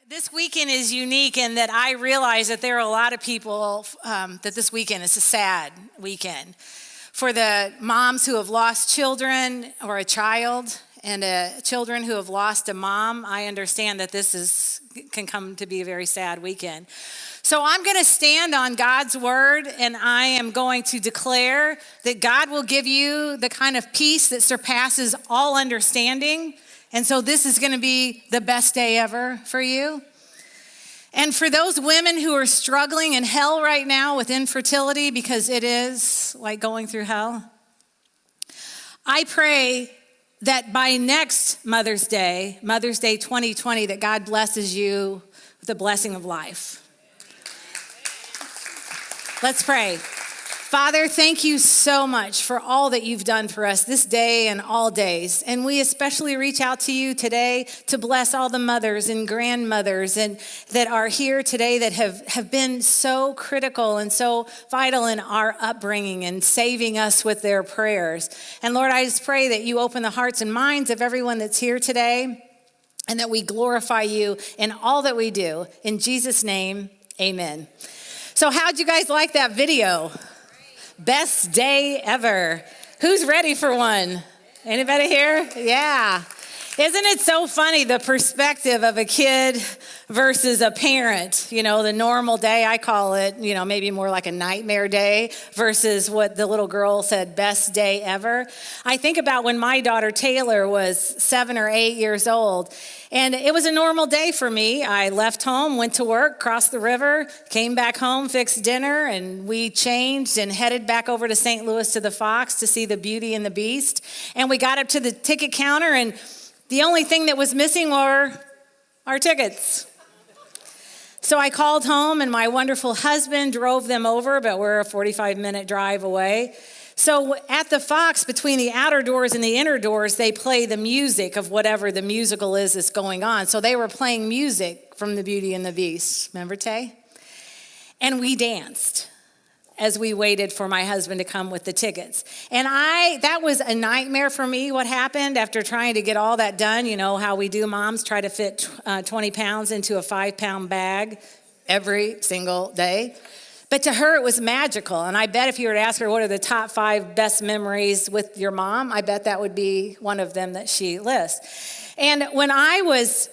This weekend is unique in that I realize that there are a lot of people that this weekend is a sad weekend. For the moms who have lost children or a child and children who have lost a mom, I understand that can come to be a very sad weekend. So I'm going to stand on God's word and I am going to declare that God will give you the kind of peace that surpasses all understanding. And so this is going to be the best day ever for you. And for those women who are struggling in hell right now with infertility, because it is like going through hell, I pray that by next Mother's Day 2020, that God blesses you with the blessing of life. Let's pray. Father, thank you so much for all that you've done for us this day and all days. And we especially reach out to you today to bless all the mothers and grandmothers and that are here today that have been so critical and so vital in our upbringing and saving us with their prayers. And Lord, I just pray that you open the hearts and minds of everyone that's here today and that we glorify you in all that we do. In Jesus' name, amen. So how'd you guys like that video? Best day ever. Who's ready for one? Anybody here? Yeah. Isn't it so funny, the perspective of a kid versus a parent? You know, the normal day, I call it, maybe more like a nightmare day versus what the little girl said, best day ever. I think about when my daughter Taylor was 7 or 8 years old. And it was a normal day for me. I left home, went to work, crossed the river, came back home, fixed dinner, and we changed and headed back over to St. Louis to the Fox to see the Beauty and the Beast. And we got up to the ticket counter, and the only thing that was missing were our tickets. So I called home, and my wonderful husband drove them over, but we're a 45-minute drive away. So at the Fox, between the outer doors and the inner doors, they play the music of whatever the musical is that's going on. So they were playing music from the Beauty and the Beast. Remember, Tay? And we danced as we waited for my husband to come with the tickets. And that was a nightmare for me, what happened after trying to get all that done. You know how we do, moms try to fit 20 pounds into a 5-pound bag every single day. But to her, it was magical. And I bet if you were to ask her what are the top 5 best memories with your mom, I bet that would be one of them that she lists. And when I was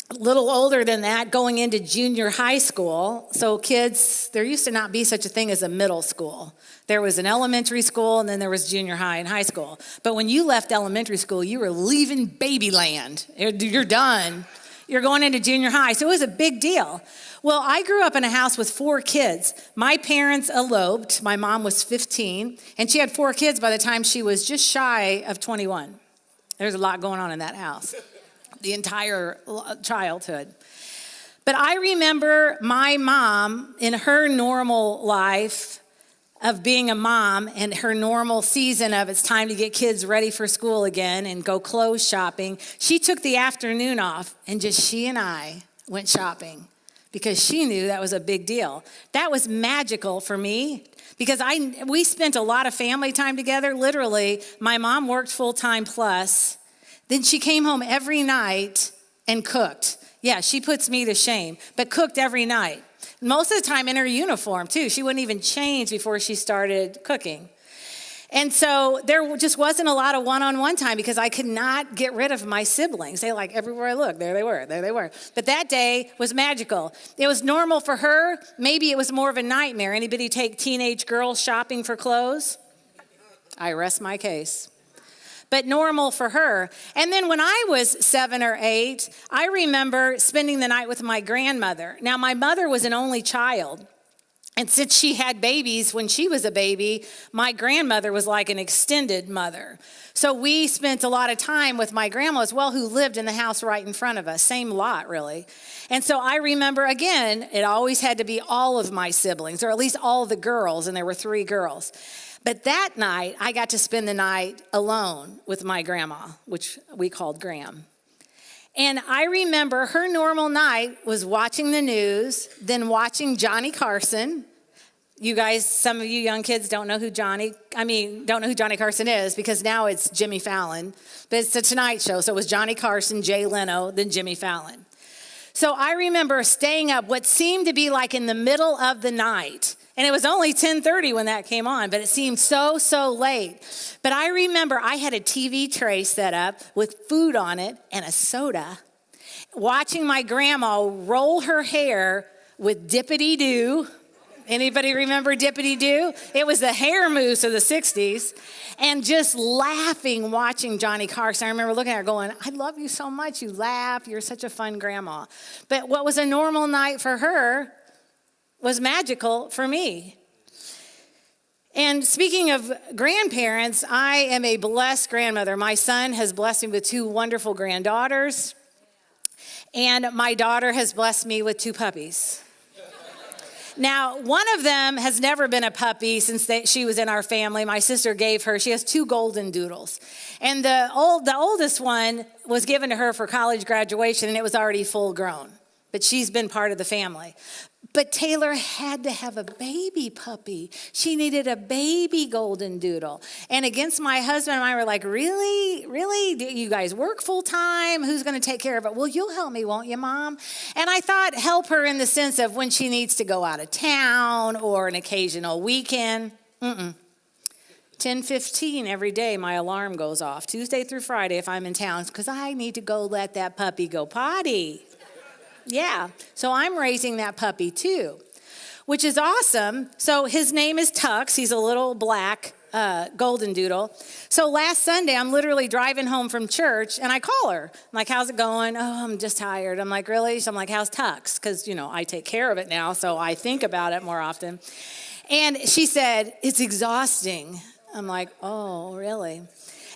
a little older than that, going into junior high school, so kids, there used to not be such a thing as a middle school. There was an elementary school, and then there was junior high and high school. But when you left elementary school, you were leaving babyland. You're done. You're going into junior high. So it was a big deal. Well, I grew up in a house with 4 kids. My parents eloped. My mom was 15, and she had 4 kids by the time she was just shy of 21. There's a lot going on in that house, the entire childhood. But I remember my mom in her normal life of being a mom and her normal season of it's time to get kids ready for school again and go clothes shopping. She took the afternoon off and just she and I went shopping because she knew that was a big deal. That was magical for me because we spent a lot of family time together. Literally, my mom worked full-time plus. Then she came home every night and cooked. Yeah, she puts me to shame, but cooked every night. Most of the time in her uniform, too. She wouldn't even change before she started cooking. And so there just wasn't a lot of one-on-one time because I could not get rid of my siblings. They everywhere I looked, there they were. But that day was magical. It was normal for her. Maybe it was more of a nightmare. Anybody take teenage girls shopping for clothes? I rest my case. But normal for her. And then when I was 7 or 8, I remember spending the night with my grandmother. Now, my mother was an only child. And since she had babies when she was a baby, my grandmother was like an extended mother. So we spent a lot of time with my grandma as well, who lived in the house right in front of us. Same lot, really. And so I remember, again, it always had to be all of my siblings, or at least all the girls, and there were 3 girls. But that night, I got to spend the night alone with my grandma, which we called Gram. And I remember her normal night was watching the news, then watching Johnny Carson. You guys, some of you young kids don't know who Johnny Carson is because now it's Jimmy Fallon. But it's the Tonight Show, so it was Johnny Carson, Jay Leno, then Jimmy Fallon. So I remember staying up what seemed to be like in the middle of the night. And it was only 10:30 when that came on, but it seemed so late. But I remember I had a TV tray set up with food on it and a soda, watching my grandma roll her hair with Dippity-Doo. Anybody remember Dippity-Doo? It was the hair mousse of the 60s. And just laughing, watching Johnny Carson. I remember looking at her going, I love you so much. You laugh. You're such a fun grandma. But what was a normal night for her was magical for me. And speaking of grandparents, I am a blessed grandmother. My son has blessed me with 2 wonderful granddaughters. And my daughter has blessed me with 2 puppies. Now, one of them has never been a puppy since she was in our family. My sister gave her, she has 2 golden doodles. And the oldest one was given to her for college graduation, and it was already full grown. But she's been part of the family. But Taylor had to have a baby puppy. She needed a baby golden doodle. And against my husband and I were like, really? Really? Do you guys work full time? Who's going to take care of it? Well, you'll help me, won't you, Mom? And I thought help her in the sense of when she needs to go out of town or an occasional weekend. 10:15 every day, my alarm goes off, Tuesday through Friday if I'm in town, because I need to go let that puppy go potty. Yeah, so I'm raising that puppy too, which is awesome. So his name is Tux. He's a little black golden doodle. So last Sunday, I'm literally driving home from church, and I call her. I'm like, how's it going? Oh, I'm just tired. I'm like, really? So I'm like, how's Tux? Because, I take care of it now, so I think about it more often. And she said, it's exhausting. I'm like, oh, really?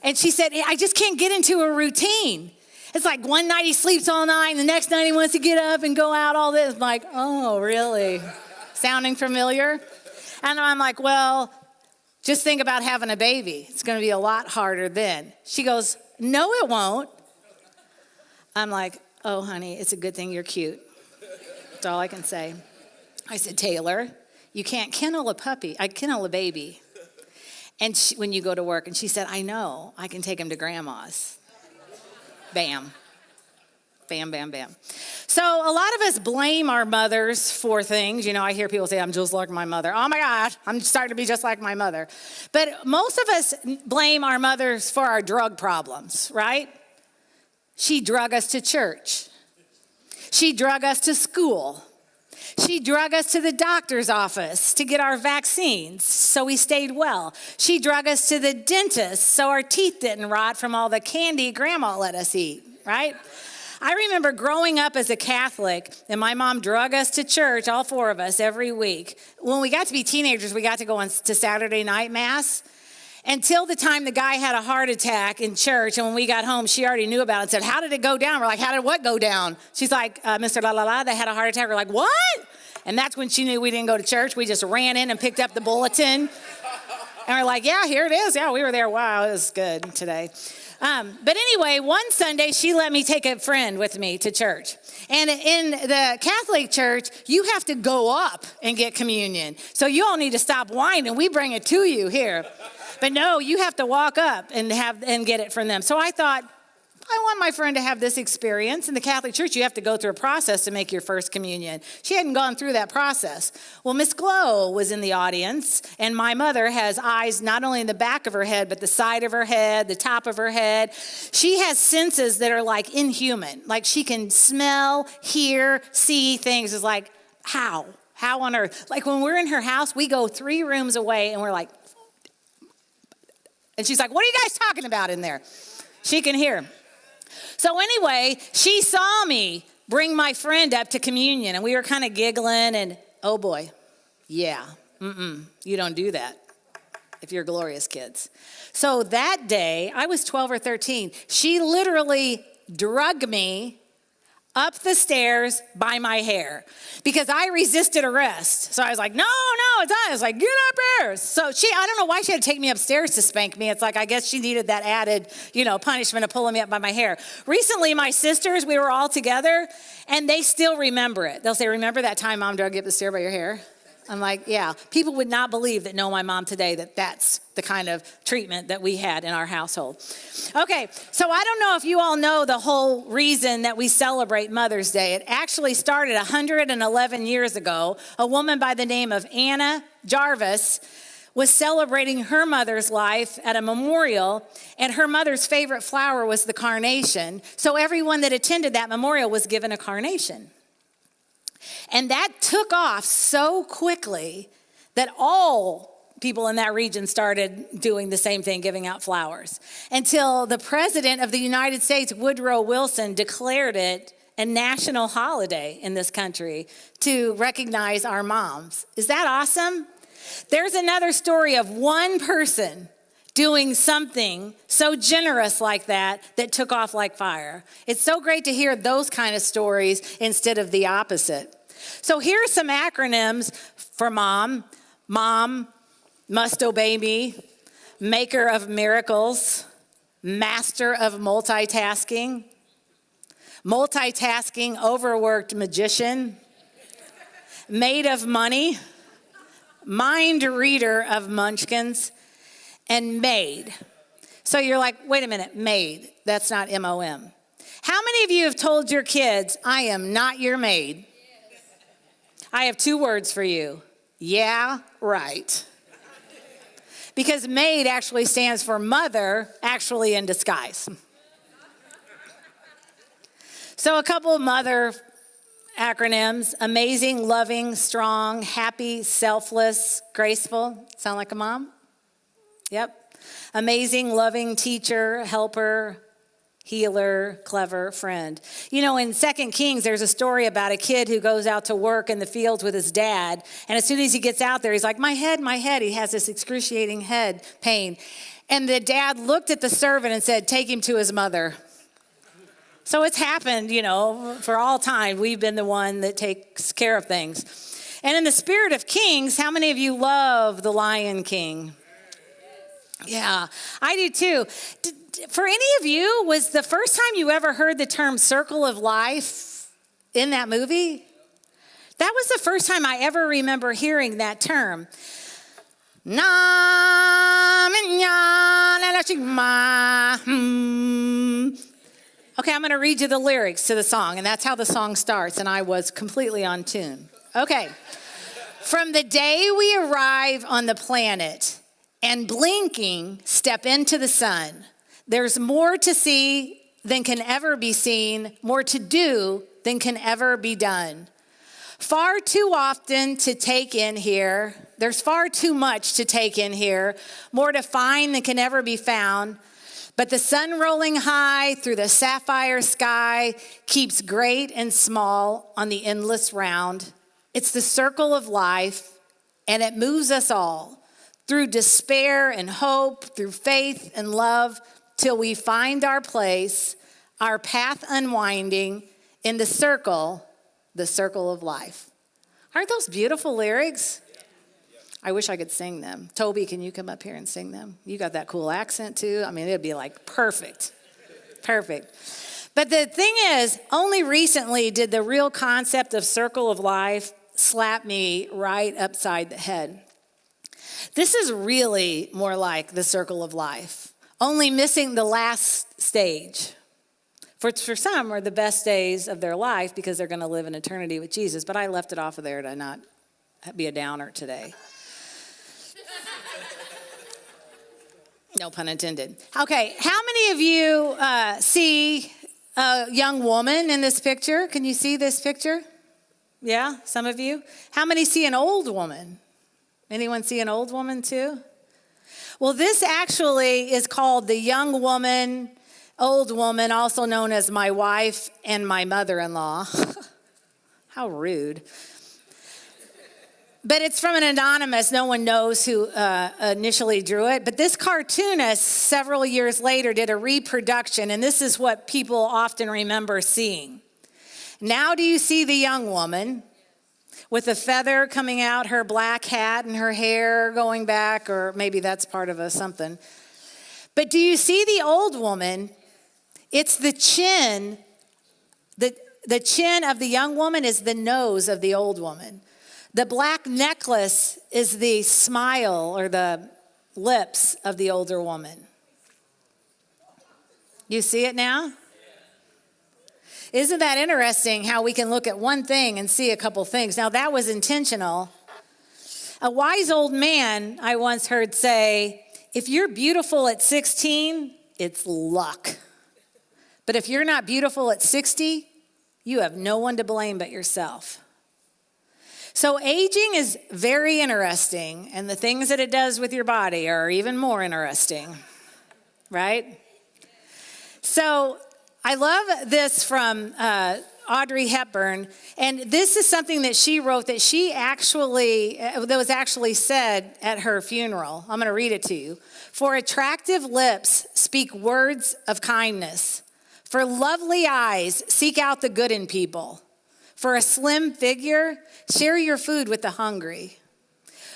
And she said, I just can't get into a routine. It's like one night he sleeps all night, and the next night he wants to get up and go out all this. I'm like, oh, really? Sounding familiar? And I'm like, well, just think about having a baby. It's going to be a lot harder then. She goes, no, it won't. I'm like, oh, honey, it's a good thing you're cute. That's all I can say. I said, Taylor, you can't kennel a puppy. I kennel a baby. And when you go to work, and she said, I know. I can take him to grandma's. Bam. Bam, bam, bam. So a lot of us blame our mothers for things. I hear people say, I'm just like my mother. Oh my God, I'm starting to be just like my mother. But most of us blame our mothers for our drug problems, right? She drug us to church. She drug us to school. She drug us to the doctor's office to get our vaccines so we stayed well. She drug us to the dentist so our teeth didn't rot from all the candy grandma let us eat, right? I remember growing up as a Catholic, and my mom drug us to church, all 4 of us, every week. When we got to be teenagers, we got to go to Saturday night mass. Until the time the guy had a heart attack in church, and when we got home, she already knew about it and said, how did it go down? We're like, how did what go down? She's like, Mr. La La La, they had a heart attack. We're like, what? And that's when she knew we didn't go to church. We just ran in and picked up the bulletin. And we're like, yeah, here it is. Yeah, we were there. Wow, it was good today. But anyway, one Sunday, she let me take a friend with me to church. And in the Catholic Church, you have to go up and get communion. So you all need to stop whining. We bring it to you here. But no, you have to walk up and get it from them. So I thought, I want my friend to have this experience. In the Catholic Church, you have to go through a process to make your first communion. She hadn't gone through that process. Well, Miss Glow was in the audience, and my mother has eyes not only in the back of her head, but the side of her head, the top of her head. She has senses that are like inhuman. Like she can smell, hear, see things. It's like, how? How on earth? Like when we're in her house, we go 3 rooms away, and we're like, and she's like, what are you guys talking about in there? She can hear. So anyway, she saw me bring my friend up to communion, and we were kind of giggling, and oh boy, yeah, you don't do that if you're glorious kids. So that day, I was 12 or 13. She literally drug me up the stairs by my hair because I resisted arrest. So I was like, no, it's not. I was like, get up here. So I don't know why she had to take me upstairs to spank me. It's like, I guess she needed that added, punishment of pulling me up by my hair. Recently, my sisters, we were all together, and they still remember it. They'll say, remember that time Mom dragged you up the stair by your hair? I'm like, yeah, people would not believe that know my mom today that that's the kind of treatment that we had in our household. Okay, so I don't know if you all know the whole reason that we celebrate Mother's Day. It actually started 111 years ago. A woman by the name of Anna Jarvis was celebrating her mother's life at a memorial, and her mother's favorite flower was the carnation. So everyone that attended that memorial was given a carnation. And that took off so quickly that all people in that region started doing the same thing, giving out flowers, until the president of the United States, Woodrow Wilson, declared it a national holiday in this country to recognize our moms. Is that awesome? There's another story of one person doing something so generous like that took off like fire. It's so great to hear those kind of stories instead of the opposite. So here are some acronyms for mom. Mom, must obey me, maker of miracles, master of multitasking, multitasking, overworked magician, maid of money, mind reader of munchkins, and maid. So you're like, wait a minute, maid. That's not M-O-M. How many of you have told your kids, I am not your maid? I have two words for you. Yeah, right. Because maid actually stands for mother, actually in disguise. So a couple of mother acronyms: amazing, loving, strong, happy, selfless, graceful. Sound like a mom? Yep. Amazing, loving, teacher, helper, healer, clever, friend. You know, in 2 Kings, there's a story about a kid who goes out to work in the fields with his dad. And as soon as he gets out there, he's like, my head, my head. He has this excruciating head pain. And the dad looked at the servant and said, take him to his mother. So it's happened, you know, for all time. We've been the one that takes care of things. And in the spirit of kings, how many of you love the Lion King? Yeah, I do too. For any of you, was the first time you ever heard the term circle of life in that movie? That was the first time I ever remember hearing that term. Okay, I'm going to read you the lyrics to the song, and that's how the song starts, and I was completely on tune. Okay. From the day we arrive on the planet and blinking step into the sun, there's more to see than can ever be seen, more to do than can ever be done. Far too often to take in here. There's far too much to take in here, more to find than can ever be found. But the sun rolling high through the sapphire sky keeps great and small on the endless round. It's the circle of life, and it moves us all through despair and hope, through faith and love, till we find our place, our path unwinding in the circle of life. Aren't those beautiful lyrics? I wish I could sing them. Toby, can you come up here and sing them? You got that cool accent too. I mean, it'd be like perfect. Perfect. But the thing is, only recently did the real concept of circle of life slap me right upside the head. This is really more like the circle of life, only missing the last stage. For some are the best days of their life because they're going to live in eternity with Jesus, but I left it off of there to not be a downer today. No pun intended. Okay, how many of you see a young woman in this picture? Can you see this picture? Yeah, some of you. How many see an old woman? Anyone see an old woman too? Well, this actually is called the young woman, old woman, also known as my wife and my mother-in-law. How rude. But it's from an anonymous, no one knows who initially drew it. But this cartoonist, several years later, did a reproduction, and this is what people often remember seeing. Now do you see the young woman with a feather coming out, her black hat and her hair going back, or maybe that's part of something. But do you see the old woman? It's the chin. The chin of the young woman is the nose of the old woman. The black necklace is the smile or the lips of the older woman. You see it now? Isn't that interesting how we can look at one thing and see a couple things? Now, that was intentional. A wise old man I once heard say, if you're beautiful at 16, it's luck. But if you're not beautiful at 60, you have no one to blame but yourself. So aging is very interesting, and the things that it does with your body are even more interesting, right? So I love this from Audrey Hepburn, and this is something that she wrote that was actually said at her funeral. I'm going to read it to you. For attractive lips speak words of kindness. For lovely eyes, seek out the good in people. For a slim figure, share your food with the hungry.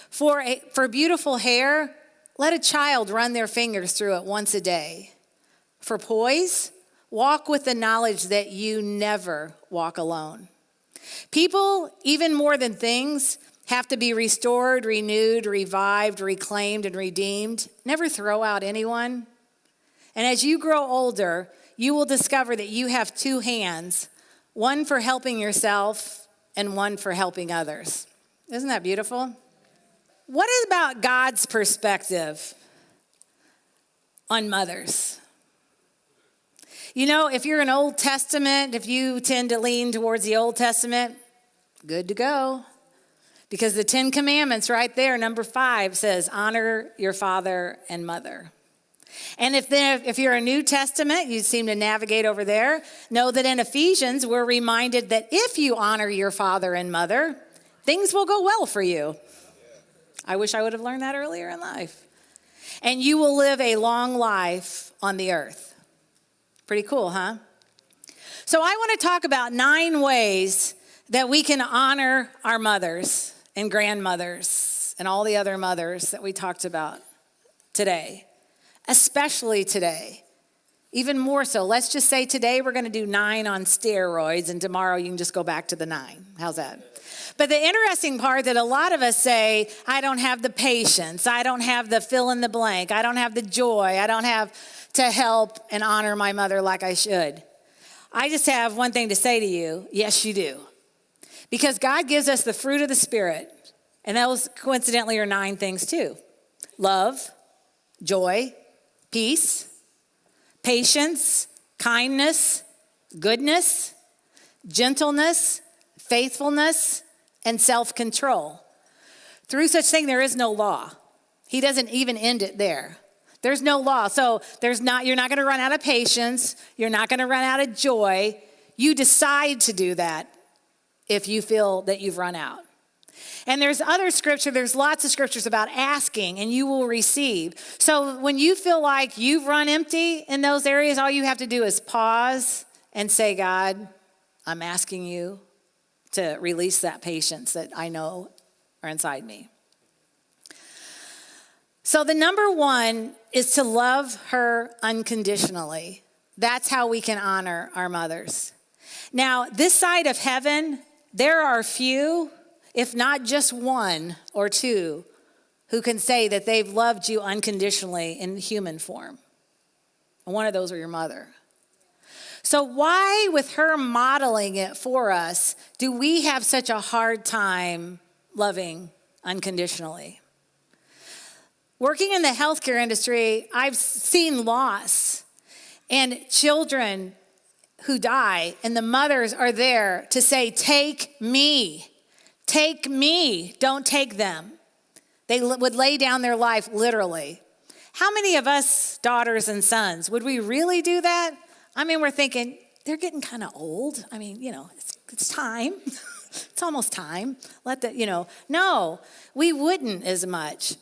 For beautiful hair, let a child run their fingers through it once a day. For poise, walk with the knowledge that you never walk alone. People, even more than things, have to be restored, renewed, revived, reclaimed, and redeemed. Never throw out anyone. And as you grow older, you will discover that you have two hands, one for helping yourself and one for helping others. Isn't that beautiful? What is about God's perspective on mothers? You know, if you're an Old Testament, if you tend to lean towards the Old Testament, good to go. Because the 10 Commandments right there, number 5 says, honor your father and mother. And if you're a New Testament, you seem to navigate over there, know that in Ephesians, we're reminded that if you honor your father and mother, things will go well for you. I wish I would have learned that earlier in life. And you will live a long life on the earth. Pretty cool, huh? So I want to talk about 9 ways that we can honor our mothers and grandmothers and all the other mothers that we talked about today, especially today. Even more so. Let's just say today we're going to do 9 on steroids, and tomorrow you can just go back to the 9. How's that? But the interesting part that a lot of us say, I don't have the patience, I don't have the fill in the blank, I don't have the joy, I don't have to help and honor my mother like I should. I just have one thing to say to you. Yes, you do. Because God gives us the fruit of the Spirit, and those coincidentally are 9 things too. Love, joy, peace, patience, kindness, goodness, gentleness, faithfulness, and self-control. Through such thing, there is no law. He doesn't even end it there. There's no law. So you're not going to run out of patience. You're not going to run out of joy. You decide to do that if you feel that you've run out. And there's lots of scriptures about asking and you will receive. So when you feel like you've run empty in those areas, all you have to do is pause and say, God, I'm asking you to release that patience that I know are inside me. So the number 1 is to love her unconditionally. That's how we can honor our mothers. Now, this side of heaven, there are few, if not just 1 or 2, who can say that they've loved you unconditionally in human form. And one of those are your mother. So why, with her modeling it for us, do we have such a hard time loving unconditionally? Working in the healthcare industry, I've seen loss and children who die, and the mothers are there to say, take me, don't take them. They would lay down their life literally. How many of us daughters and sons, would we really do that? I mean, we're thinking, they're getting kind of old. I mean, it's time. It's almost time. No, we wouldn't as much.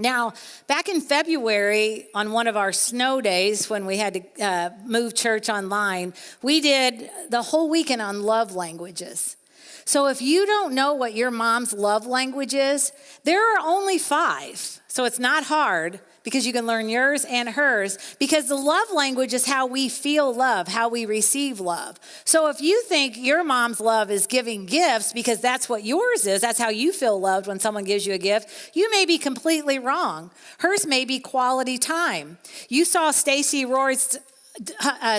Now, back in February, on one of our snow days when we had to move church online, we did the whole weekend on love languages. So if you don't know what your mom's love language is, there are only 5. So it's not hard because you can learn yours and hers, because the love language is how we feel love, how we receive love. So if you think your mom's love is giving gifts because that's what yours is, that's how you feel loved when someone gives you a gift, you may be completely wrong. Hers may be quality time. You saw Stacey Roy's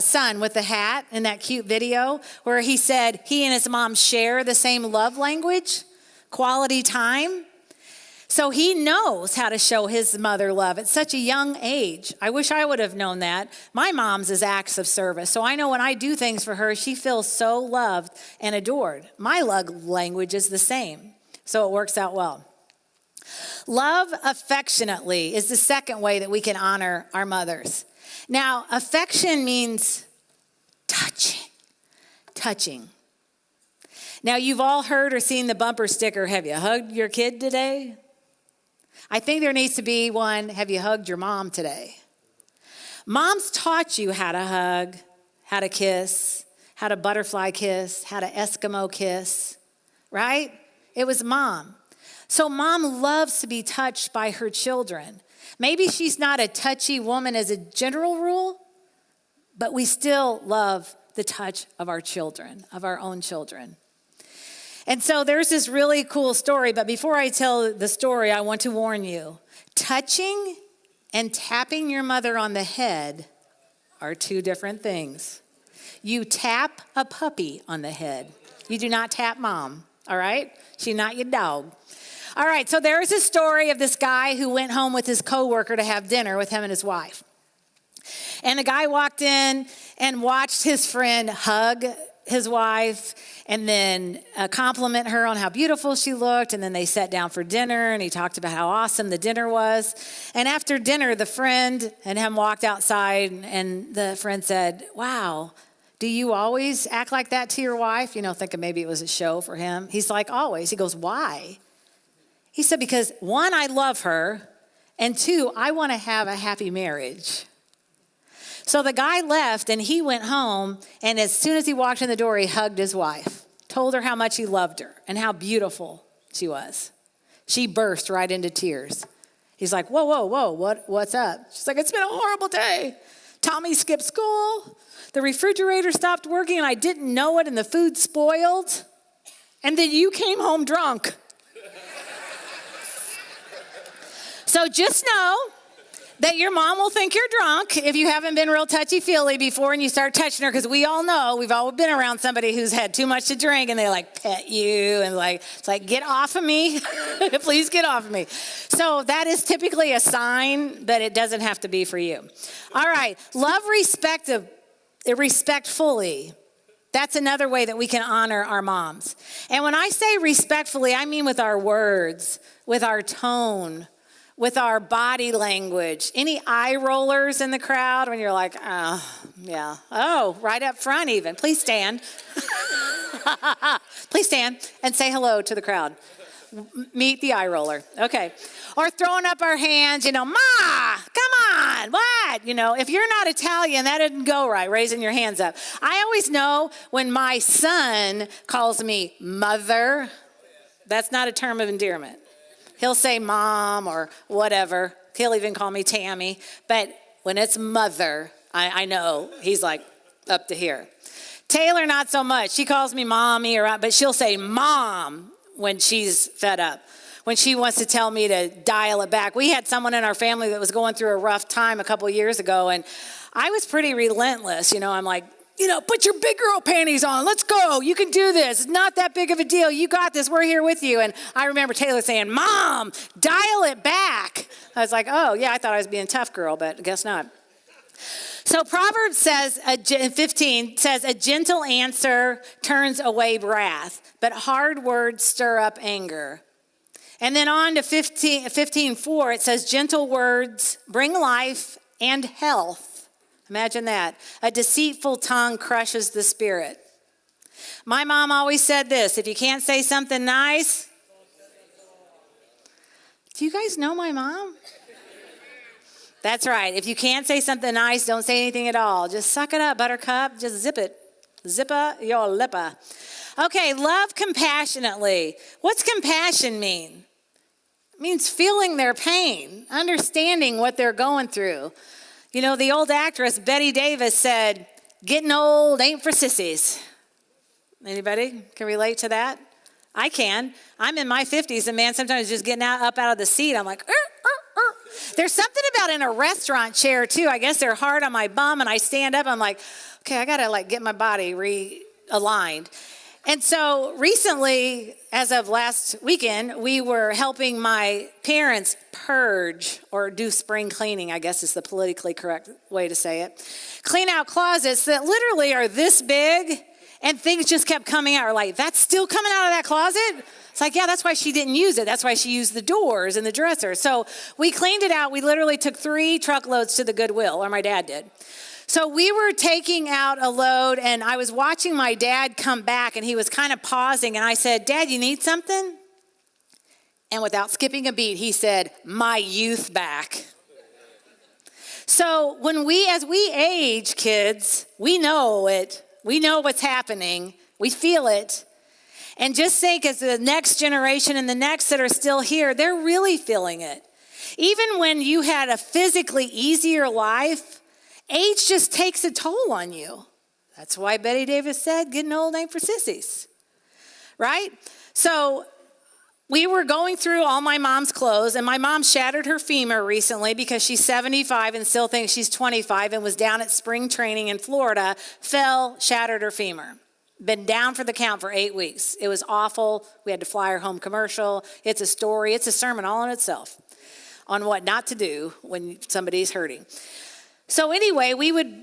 son with the hat in that cute video where he said he and his mom share the same love language, quality time. So he knows how to show his mother love at such a young age. I wish I would have known that. My mom's is acts of service. So I know when I do things for her, she feels so loved and adored. My love language is the same. So it works out well. Love affectionately is the second way that we can honor our mothers. Now, affection means touching. Now, you've all heard or seen the bumper sticker, have you hugged your kid today? I think there needs to be one, have you hugged your mom today? Moms taught you how to hug, how to kiss, how to butterfly kiss, how to Eskimo kiss, right? It was mom. So mom loves to be touched by her children. Maybe she's not a touchy woman as a general rule, but we still love the touch of our children, of our own children. And so there's this really cool story, but before I tell the story, I want to warn you. Touching and tapping your mother on the head are two different things. You tap a puppy on the head. You do not tap mom, all right? She's not your dog. All right, so there's a story of this guy who went home with his coworker to have dinner with him and his wife. And the guy walked in and watched his friend hug his wife and then compliment her on how beautiful she looked. And then they sat down for dinner and he talked about how awesome the dinner was. And after dinner, the friend and him walked outside and the friend said, wow, do you always act like that to your wife? You know, thinking maybe it was a show for him. He's like, always. He goes, why? He said, because one, I love her. And two, I want to have a happy marriage. So the guy left and he went home, and as soon as he walked in the door, he hugged his wife, told her how much he loved her and how beautiful she was. She burst right into tears. He's like, whoa, what's up? She's like, it's been a horrible day. Tommy skipped school. The refrigerator stopped working and I didn't know it and the food spoiled. And then you came home drunk. So just know that your mom will think you're drunk if you haven't been real touchy-feely before and you start touching her, because we all know, we've all been around somebody who's had too much to drink and they like pet you and it's like, get off of me. Please get off of me. So that is typically a sign that it doesn't have to be for you. All right, love respectfully. That's another way that we can honor our moms. And when I say respectfully, I mean with our words, with our tone, with our body language. Any eye rollers in the crowd when you're like, oh, yeah. Oh, right up front even. Please stand. Please stand and say hello to the crowd. Meet the eye roller. Okay. Or throwing up our hands, Ma, come on, what? If you're not Italian, that didn't go right, raising your hands up. I always know when my son calls me mother, that's not a term of endearment. He'll say mom or whatever. He'll even call me Tammy. But when it's mother, I know he's like up to here. Taylor, not so much. She calls me mommy, but she'll say mom when she's fed up, when she wants to tell me to dial it back. We had someone in our family that was going through a rough time a couple years ago, and I was pretty relentless. I'm like, put your big girl panties on. Let's go. You can do this. It's not that big of a deal. You got this. We're here with you. And I remember Taylor saying, Mom, dial it back. I was like, oh, yeah, I thought I was being a tough girl, but I guess not. So Proverbs says, 15 says, a gentle answer turns away wrath, but hard words stir up anger. And then on to 15:4, it says, gentle words bring life and health. Imagine that. A deceitful tongue crushes the spirit. My mom always said this, if you can't say something nice. Do you guys know my mom? That's right. If you can't say something nice, don't say anything at all. Just suck it up, buttercup. Just zip it. Zippa your lippa. Okay, love compassionately. What's compassion mean? means feeling their pain, understanding what they're going through. You know, the old actress Betty Davis said, "Getting old ain't for sissies." Anybody can relate to that? I can. I'm in my 50s, and man, sometimes just getting up out of the seat, I'm like, There's something about in a restaurant chair too. I guess they're hard on my bum, and I stand up, I'm like, okay, I gotta get my body realigned. And so recently, as of last weekend, we were helping my parents purge or do spring cleaning, I guess is the politically correct way to say it. Clean out closets that literally are this big, and things just kept coming out. We're like, that's still coming out of that closet? It's like, yeah, that's why she didn't use it. That's why she used the doors and the dresser. So we cleaned it out. We literally took 3 truckloads to the Goodwill, or my dad did. So we were taking out a load, and I was watching my dad come back, and he was kind of pausing, and I said, "Dad, you need something?" And without skipping a beat, he said, "My youth back." So as we age, kids, we know it. We know what's happening. We feel it. And just think, as the next generation and the next that are still here, they're really feeling it. Even when you had a physically easier life, age just takes a toll on you. That's why Betty Davis said, "Getting old ain't for sissies," right? So we were going through all my mom's clothes, and my mom shattered her femur recently because she's 75 and still thinks she's 25 and was down at spring training in Florida, fell, shattered her femur. Been down for the count for 8 weeks. It was awful. We had to fly her home commercial. It's a story. It's a sermon all in itself on what not to do when somebody's hurting. So anyway,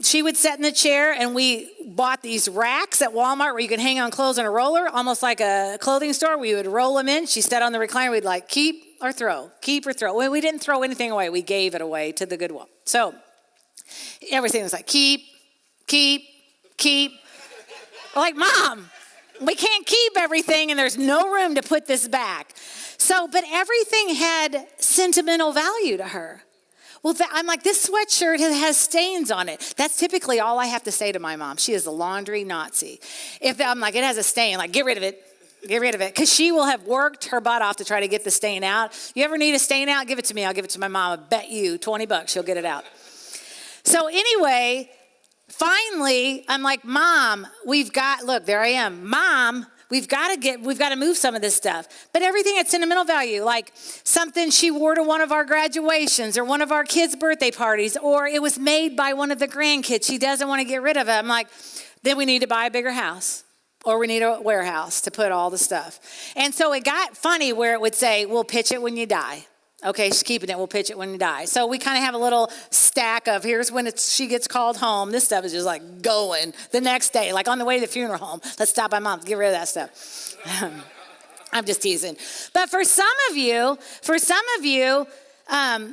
she would sit in the chair, and we bought these racks at Walmart where you could hang on clothes on a roller, almost like a clothing store. We would roll them in. She sat on the recliner. We'd like, keep or throw, keep or throw. Well, we didn't throw anything away. We gave it away to the Goodwill. So everything was like, keep. We're like, "Mom, we can't keep everything, and there's no room to put this back." So, but everything had sentimental value to her. Well, I'm like, this sweatshirt has stains on it. That's typically all I have to say to my mom. She is a laundry Nazi. If I'm like, it has a stain, like, get rid of it. Because she will have worked her butt off to try to get the stain out. You ever need a stain out? Give it to me. I'll give it to my mom. I bet you $20 she'll get it out. So anyway, finally, I'm like, "Mom, there I am. Mom, we've got to move some of this stuff." But everything had sentimental value, like something she wore to one of our graduations or one of our kids' birthday parties, or it was made by one of the grandkids. She doesn't want to get rid of it. I'm like, then we need to buy a bigger house, or we need a warehouse to put all the stuff. And so it got funny where it would say, "We'll pitch it when you die." Okay, she's keeping it. We'll pitch it when you die. So we kind of have a little stack of, here's when she gets called home. This stuff is just like going the next day, like on the way to the funeral home. Let's stop by Mom's, get rid of that stuff. I'm just teasing. But for some of you,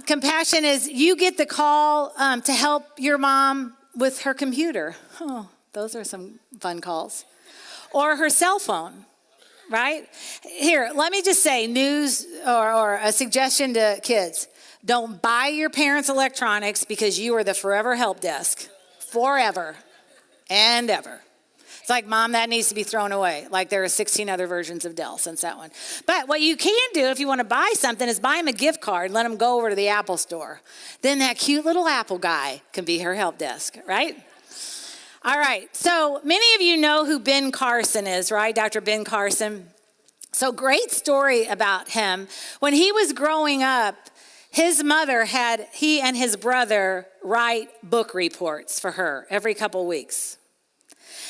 compassion is you get the call to help your mom with her computer. Oh, those are some fun calls. Or her cell phone. Right? Here, let me just say news or a suggestion to kids. Don't buy your parents' electronics because you are the forever help desk. Forever and ever. It's like, "Mom, that needs to be thrown away." Like there are 16 other versions of Dell since that one. But what you can do if you want to buy something is buy them a gift card and let them go over to the Apple store. Then that cute little Apple guy can be her help desk, right? All right, so many of you know who Ben Carson is, right? Dr. Ben Carson. So great story about him. When he was growing up, his mother had he and his brother write book reports for her every couple weeks.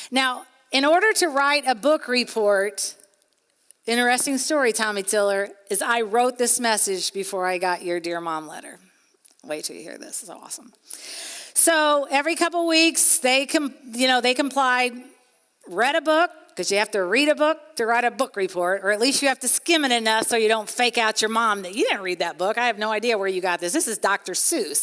Now, in order to write a book report, interesting story, Tommy Tiller, is I wrote this message before I got your Dear Mom letter. Wait till you hear this, it's awesome. So every couple weeks, they complied, read a book, because you have to read a book to write a book report, or at least you have to skim it enough so you don't fake out your mom that you didn't read that book. I have no idea where you got this. This is Dr. Seuss.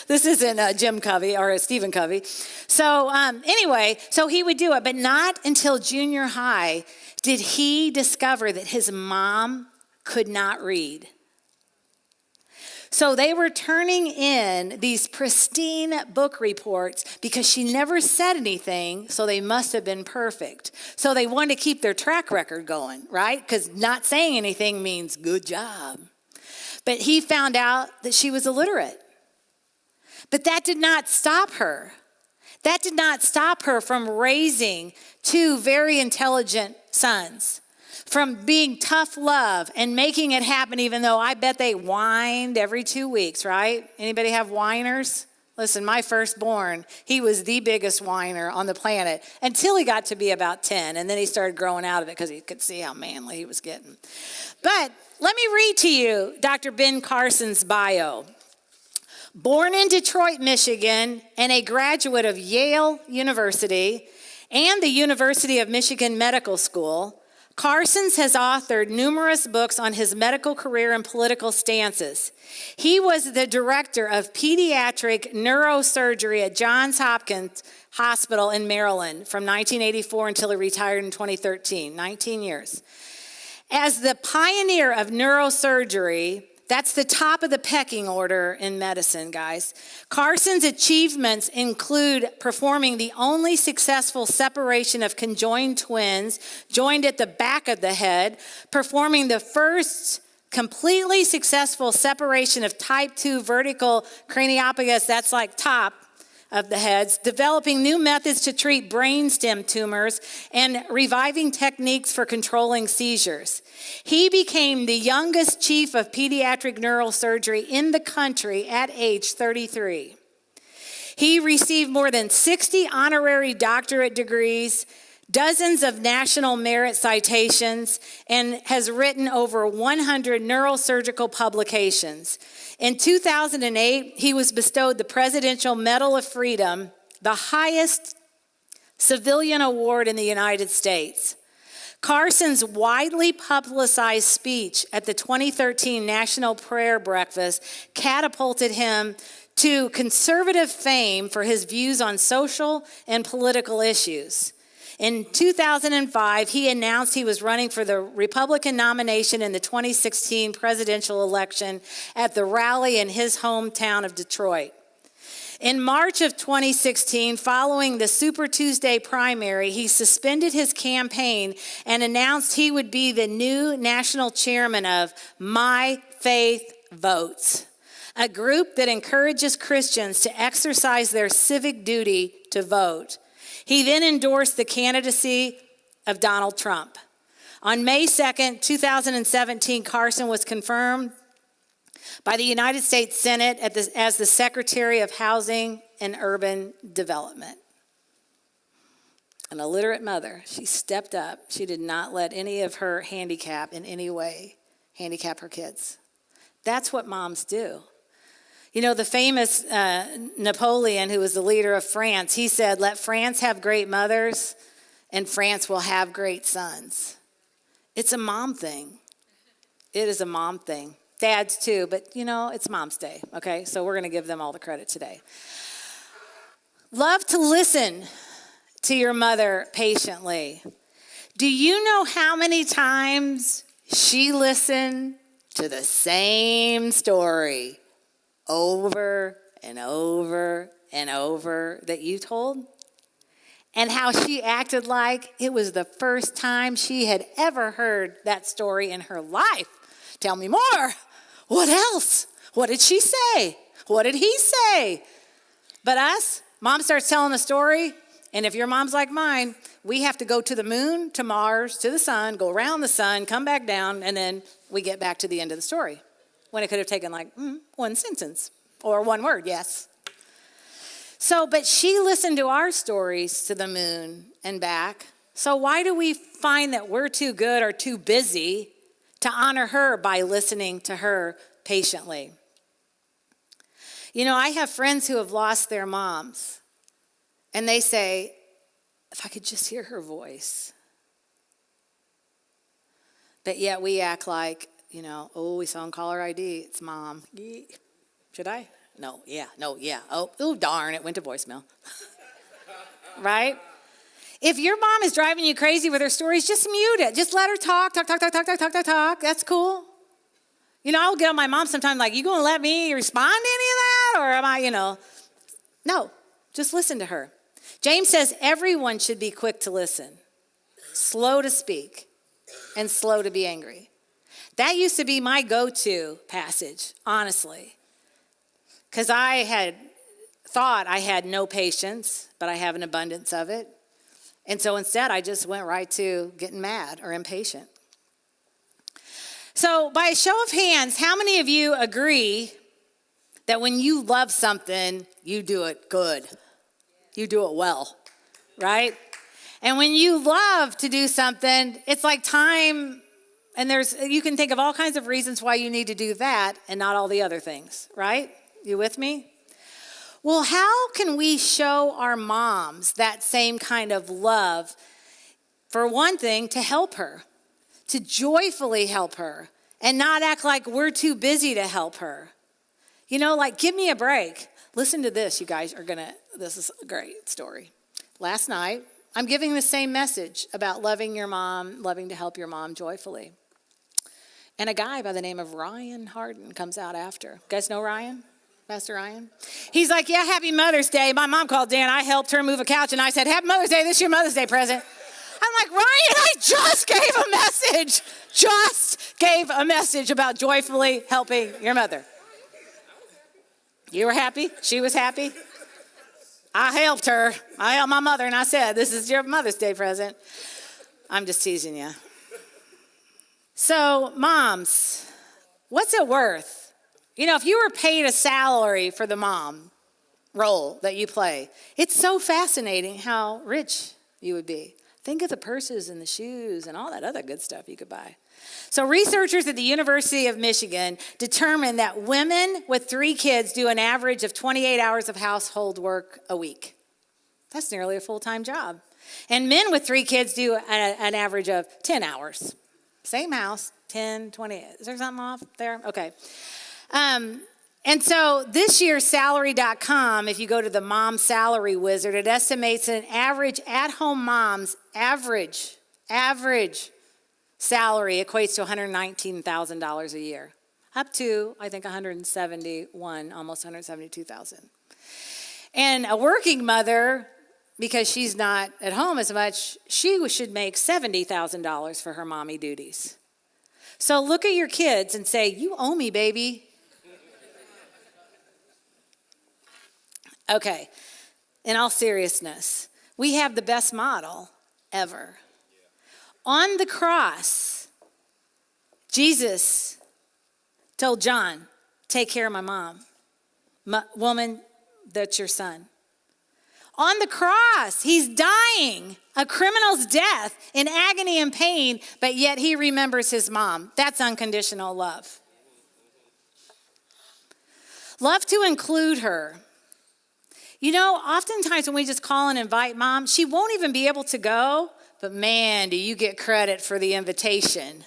This isn't Jim Covey or Stephen Covey. So anyway, so he would do it, but not until junior high did he discover that his mom could not read. So they were turning in these pristine book reports because she never said anything, so they must have been perfect. So they wanted to keep their track record going, right? Because not saying anything means good job. But he found out that she was illiterate. But that did not stop her. That did not stop her from raising two very intelligent sons, from being tough love and making it happen, even though I bet they whined every 2 weeks, right? Anybody have whiners? Listen, my firstborn, he was the biggest whiner on the planet until he got to be about 10, and then he started growing out of it because he could see how manly he was getting. But let me read to you Dr. Ben Carson's bio. Born in Detroit, Michigan, and a graduate of Yale University and the University of Michigan Medical School, Carsons has authored numerous books on his medical career and political stances. He was the director of pediatric neurosurgery at Johns Hopkins Hospital in Maryland from 1984 until he retired in 2013, 19 years. As the pioneer of neurosurgery, that's the top of the pecking order in medicine, guys. Carson's achievements include performing the only successful separation of conjoined twins joined at the back of the head, performing the first completely successful separation of type 2 vertical craniopagus, that's like top of the heads, developing new methods to treat brainstem tumors, and reviving techniques for controlling seizures. He became the youngest chief of pediatric neurosurgery in the country at age 33. He received more than 60 honorary doctorate degrees, dozens of national merit citations, and has written over 100 neurosurgical publications. In 2008, he was bestowed the Presidential Medal of Freedom, the highest civilian award in the United States. Carson's widely publicized speech at the 2013 National Prayer Breakfast catapulted him to conservative fame for his views on social and political issues. In 2005, he announced he was running for the Republican nomination in the 2016 presidential election at the rally in his hometown of Detroit. In March of 2016, following the Super Tuesday primary, he suspended his campaign and announced he would be the new national chairman of My Faith Votes, a group that encourages Christians to exercise their civic duty to vote. He then endorsed the candidacy of Donald Trump. On May 2nd, 2017, Carson was confirmed by the United States Senate as the Secretary of Housing and Urban Development. An illiterate mother, she stepped up. She did not let any of her handicap in any way handicap her kids. That's what moms do. You know, the famous Napoleon, who was the leader of France, he said, "Let France have great mothers, and France will have great sons." It's a mom thing. It is a mom thing. Dads too, but you know, it's Mom's Day, okay? So we're going to give them all the credit today. Love to listen to your mother patiently. Do you know how many times she listened to the same story over and over and over that you told? And how she acted like it was the first time she had ever heard that story in her life. Tell me more. What else? What did she say? What did he say? But us, Mom starts telling a story, and if your mom's like mine, we have to go to the moon, to Mars, to the sun, go around the sun, come back down, and then we get back to the end of the story. When it could have taken like one sentence or one word, yes. So, but she listened to our stories to the moon and back. So why do we find that we're too good or too busy to honor her by listening to her patiently? You know, I have friends who have lost their moms, and they say, if I could just hear her voice. But yet we act like, you know, oh, we saw on caller ID, it's Mom. Should I? No, yeah. Oh, darn, it went to voicemail. Right? If your mom is driving you crazy with her stories, just mute it. Just let her talk. That's cool. I'll get on my mom sometimes like, you going to let me respond to any of that? Or am I, No, just listen to her. James says everyone should be quick to listen, slow to speak, and slow to be angry. That used to be my go-to passage, honestly, because I had thought I had no patience, but I have an abundance of it. And so instead, I just went right to getting mad or impatient. So by a show of hands, how many of you agree that when you love something, you do it good? You do it well, right? And when you love to do something, it's like time, and you can think of all kinds of reasons why you need to do that and not all the other things, right? You with me? Well, how can we show our moms that same kind of love? For one thing, to help her, to joyfully help her, and not act like we're too busy to help her. Like, give me a break. Listen to this, you guys this is a great story. Last night, I'm giving the same message about loving your mom, loving to help your mom joyfully. And a guy by the name of Ryan Harden comes out after. You guys know Ryan? Pastor Ryan? He's like, yeah, happy Mother's Day. My mom called Dan. I helped her move a couch, and I said, happy Mother's Day. This is your Mother's Day present. I'm like, Ryan, I just gave a message about joyfully helping your mother. You were happy? She was happy? I helped her. I helped my mother, and I said, this is your Mother's Day present. I'm just teasing you. So, moms, what's it worth? If you were paid a salary for the mom role that you play, it's so fascinating how rich you would be. Think of the purses and the shoes and all that other good stuff you could buy. So researchers at the University of Michigan determined that women with 3 kids do an average of 28 hours of household work a week. That's nearly a full-time job. And men with 3 kids do an average of 10 hours. Same house, 10, 20. Is there something off there? Okay. And so this year's salary.com, if you go to the mom salary wizard, it estimates an average at-home mom's average salary equates to $119,000 a year, up to, I think, almost $172,000. And a working mother, because she's not at home as much, she should make $70,000 for her mommy duties. So look at your kids and say, you owe me, baby. Okay, in all seriousness, we have the best model ever. On the cross, Jesus told John, take care of my mom. Woman, that's your son. On the cross, he's dying a criminal's death in agony and pain, but yet he remembers his mom. That's unconditional love. Love to include her. Oftentimes when we just call and invite mom, she won't even be able to go, but man, do you get credit for the invitation.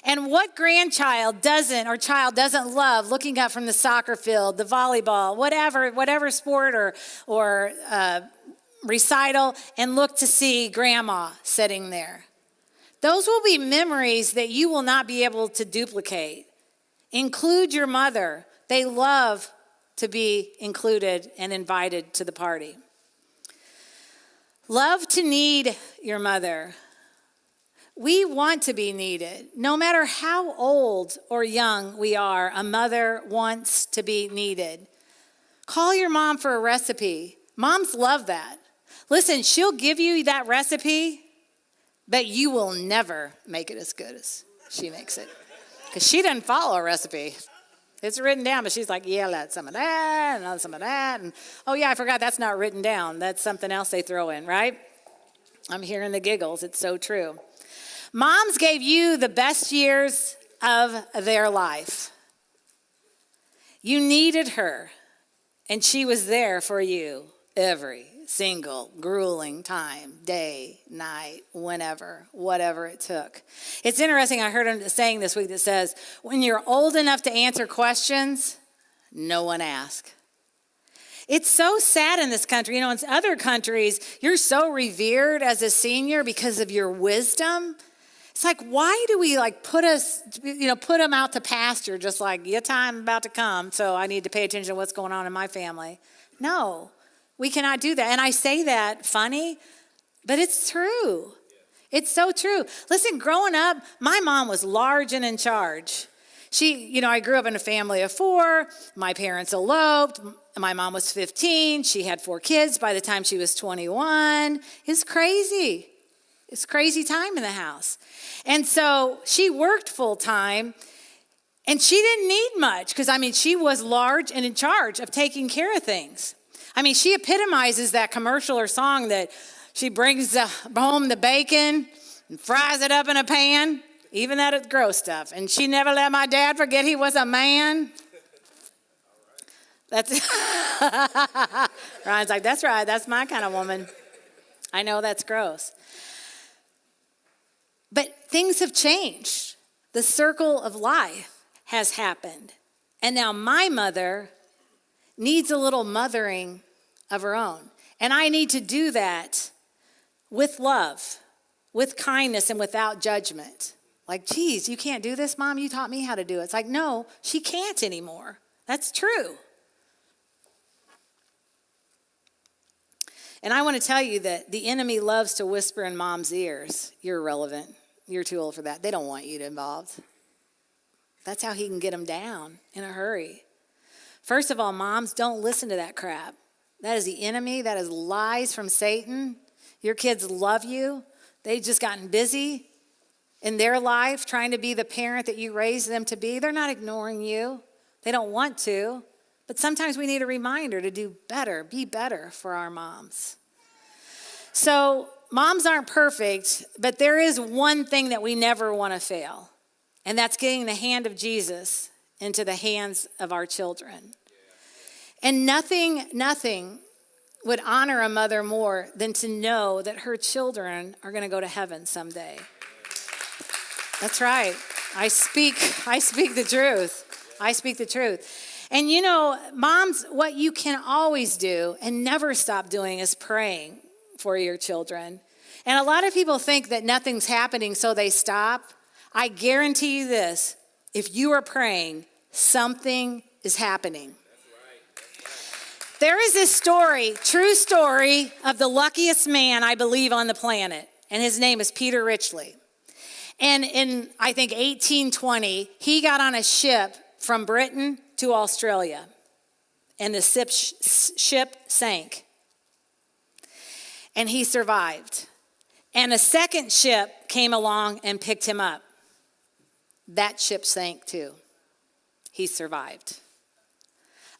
And what grandchild doesn't love looking up from the soccer field, the volleyball, whatever sport or recital, and look to see grandma sitting there. Those will be memories that you will not be able to duplicate. Include your mother. They love to be included and invited to the party. Love to need your mother. We want to be needed. No matter how old or young we are, a mother wants to be needed. Call your mom for a recipe. Moms love that. Listen, she'll give you that recipe, but you will never make it as good as she makes it. Because she doesn't follow a recipe. It's written down, but she's like, yeah, that's some of that, and some of that. And oh, yeah, I forgot that's not written down. That's something else they throw in, right? I'm hearing the giggles. It's so true. Moms gave you the best years of their life. You needed her, and she was there for you every single grueling time, day, night, whatever it took. It's interesting, I heard him saying this week that says, when you're old enough to answer questions, no one asks. It's so sad in this country. In other countries, you're so revered as a senior because of your wisdom. It's like, why do we like put them out to pasture just like your time about to come, so I need to pay attention to what's going on in my family? No, we cannot do that. And I say that funny, but it's true. It's so true. Listen, growing up, my mom was large and in charge. I grew up in a family of 4. My parents eloped. My mom was 15. She had 4 kids by the time she was 21. It's crazy. It's crazy time in the house. And so she worked full time, and she didn't need much because, she was large and in charge of taking care of things. She epitomizes that commercial or song that she brings home the bacon and fries it up in a pan, even that gross stuff. And she never let my dad forget he was a man. That's Ryan's like, that's right, that's my kind of woman. I know that's gross. But things have changed. The circle of life has happened. And now my mother needs a little mothering of her own. And I need to do that with love, with kindness, and without judgment. Like, geez, you can't do this, Mom? You taught me how to do it. It's like, no, she can't anymore. That's true. And I want to tell you that the enemy loves to whisper in Mom's ears, you're irrelevant. You're too old for that. They don't want you involved. That's how he can get them down in a hurry. First of all, moms, don't listen to that crap. That is the enemy. That is lies from Satan. Your kids love you. They've just gotten busy in their life trying to be the parent that you raised them to be. They're not ignoring you. They don't want to. But sometimes we need a reminder to do better, be better for our moms. So moms aren't perfect, but there is one thing that we never want to fail, and that's getting the hand of Jesus into the hands of our children. And nothing would honor a mother more than to know that her children are going to go to heaven someday. That's right. I speak the truth. I speak the truth. And moms, what you can always do and never stop doing is praying for your children. And a lot of people think that nothing's happening, so they stop. I guarantee you this, if you are praying, something is happening. There is this story, true story, of the luckiest man, I believe, on the planet. And his name is Peter Ridgely. And in, I think, 1820, he got on a ship from Britain to Australia. And the ship sank. And he survived. And a second ship came along and picked him up. That ship sank too. He survived.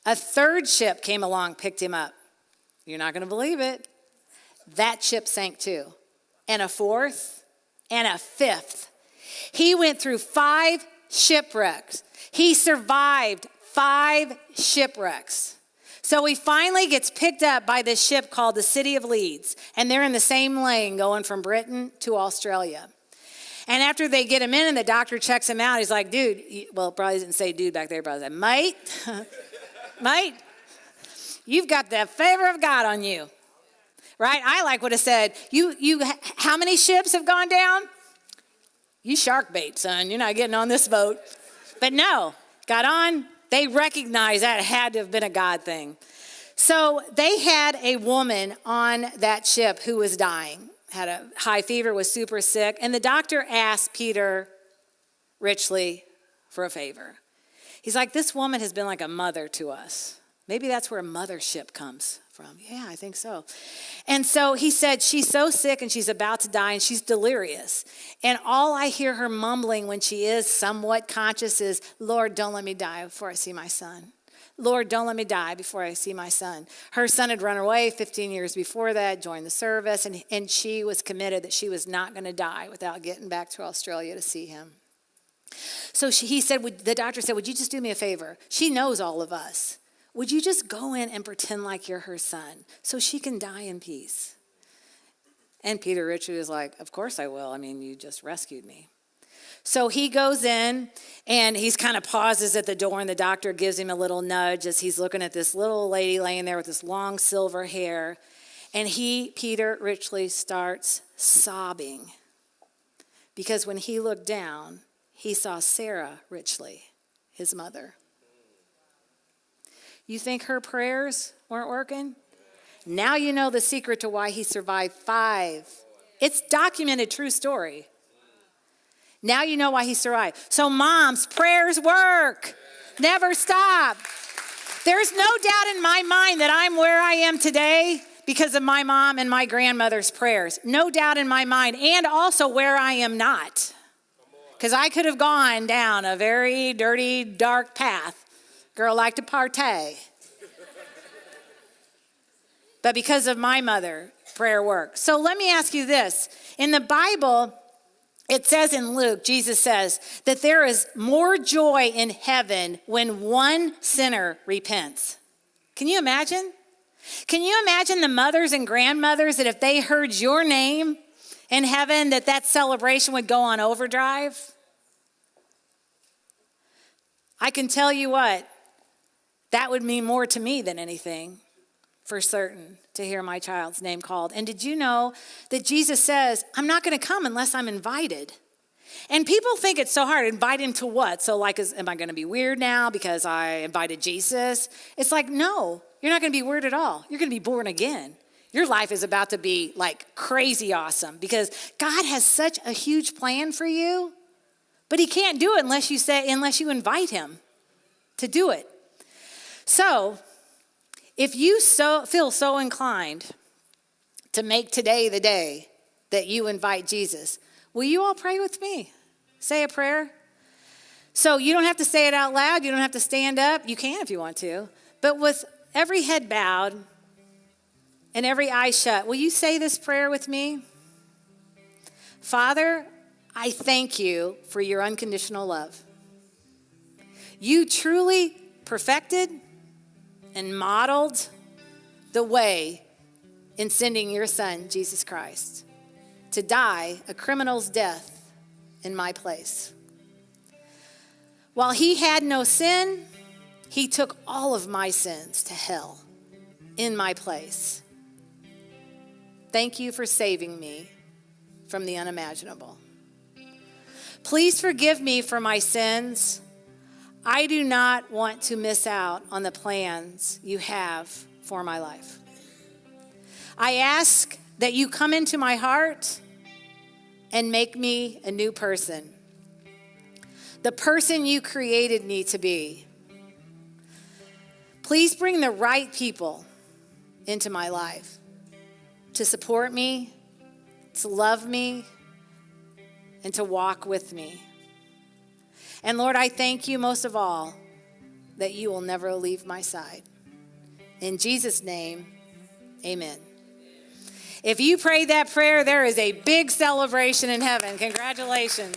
A third ship came along, picked him up. You're not going to believe it. That ship sank too. And a fourth and a fifth. He went through 5 shipwrecks. He survived 5 shipwrecks. So he finally gets picked up by this ship called the City of Leeds. And they're in the same lane going from Britain to Australia. And after they get him in and the doctor checks him out, he's like, dude, well, probably didn't say dude back there, probably said, mate, you've got the favor of God on you. Right? I would have said, you, how many ships have gone down? You shark bait, son. You're not getting on this boat. But no, got on. They recognized that it had to have been a God thing. So they had a woman on that ship who was dying, had a high fever, was super sick. And the doctor asked Peter Ridgely for a favor. He's like, this woman has been like a mother to us. Maybe that's where mothership comes from. Yeah, I think so. And so he said, she's so sick and she's about to die and she's delirious. And all I hear her mumbling when she is somewhat conscious is, Lord, don't let me die before I see my son. Lord, don't let me die before I see my son. Her son had run away 15 years before that, joined the service, and she was committed that she was not going to die without getting back to Australia to see him. So the doctor said, would you just do me a favor? She knows all of us. Would you just go in and pretend like you're her son so she can die in peace? And Peter Ridgely was like, of course I will. I mean, you just rescued me. So he goes in and he's kind of pauses at the door and the doctor gives him a little nudge as he's looking at this little lady laying there with this long silver hair. And Peter Ridgely starts sobbing because when he looked down, he saw Sarah richly, his mother. You think her prayers weren't working? Now you know the secret to why he survived 5. It's documented true story. Now you know why he survived. So moms, prayers work. Never stop. There's no doubt in my mind that I'm where I am today because of my mom and my grandmother's prayers. No doubt in my mind. And also where I am not. Because I could have gone down a very dirty, dark path. Girl liked to partay. But because of my mother, prayer works. So let me ask you this. In the Bible, it says in Luke, Jesus says that there is more joy in heaven when one sinner repents. Can you imagine? Can you imagine the mothers and grandmothers that if they heard your name in heaven, that celebration would go on overdrive? I can tell you what, that would mean more to me than anything, for certain, to hear my child's name called. And did you know that Jesus says, I'm not going to come unless I'm invited? And people think it's so hard. Invite him to what? So am I going to be weird now because I invited Jesus? It's like, no, you're not going to be weird at all. You're going to be born again. Your life is about to be like crazy awesome because God has such a huge plan for you, but he can't do it unless you invite him to do it. So if you feel so inclined to make today the day that you invite Jesus, will you all pray with me? Say a prayer. So you don't have to say it out loud. You don't have to stand up. You can if you want to. But with every head bowed and every eye shut, will you say this prayer with me? Father, I thank you for your unconditional love. You truly perfected and modeled the way in sending your son, Jesus Christ, to die a criminal's death in my place. While he had no sin, he took all of my sins to hell in my place. Thank you for saving me from the unimaginable. Please forgive me for my sins. I do not want to miss out on the plans you have for my life. I ask that you come into my heart and make me a new person, the person you created me to be. Please bring the right people into my life to support me, to love me, and to walk with me. And Lord, I thank you most of all that you will never leave my side. In Jesus' name, amen. If you prayed that prayer, there is a big celebration in heaven. Congratulations.